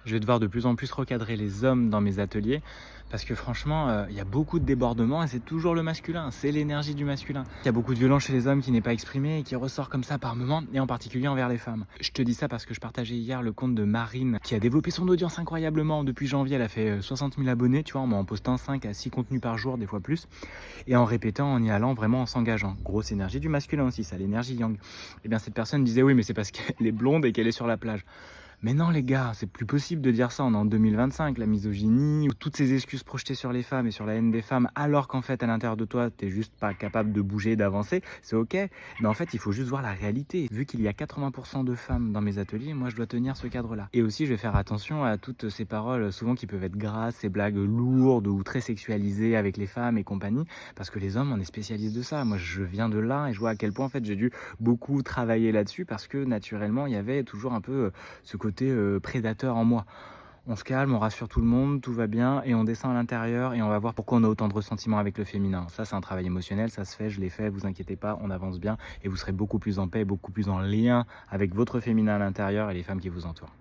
Je vais devoir de plus en plus recadrer les hommes dans mes ateliers parce que franchement, il y a beaucoup de débordements et c'est toujours le masculin, c'est l'énergie du masculin. Il y a beaucoup de violence chez les hommes qui n'est pas exprimée et qui ressort comme ça par moments et en particulier envers les femmes. Je te dis ça parce que je partageais hier le compte de Marine qui a développé son audience incroyablement. Depuis janvier, elle a fait 60 000 abonnés, tu vois, en postant 5 à 6 contenus par jour, des fois plus, et en répétant, en y allant, vraiment en s'engageant. Grosse énergie du masculin aussi, ça, l'énergie yang. Et bien cette personne disait oui, mais c'est parce qu'elle est blonde et qu'elle est sur la plage. Mais non les gars, c'est plus possible de dire ça, on est en 2025, la misogynie, toutes ces excuses projetées sur les femmes et sur la haine des femmes, alors qu'en fait à l'intérieur de toi, t'es juste pas capable de bouger, d'avancer, c'est ok. Mais en fait, il faut juste voir la réalité. Vu qu'il y a 80% de femmes dans mes ateliers, moi je dois tenir ce cadre-là. Et aussi, je vais faire attention à toutes ces paroles, souvent qui peuvent être grasses, ces blagues lourdes ou très sexualisées avec les femmes et compagnie, parce que les hommes, on est spécialistes de ça. Moi, je viens de là et je vois à quel point en fait j'ai dû beaucoup travailler là-dessus parce que naturellement, il y avait toujours un peu ce côté prédateur en moi. On se calme, on rassure tout le monde, tout va bien et on descend à l'intérieur et on va voir pourquoi on a autant de ressentiments avec le féminin. Ça, c'est un travail émotionnel, ça se fait, je l'ai fait, vous inquiétez pas, on avance bien et vous serez beaucoup plus en paix, beaucoup plus en lien avec votre féminin à l'intérieur et les femmes qui vous entourent.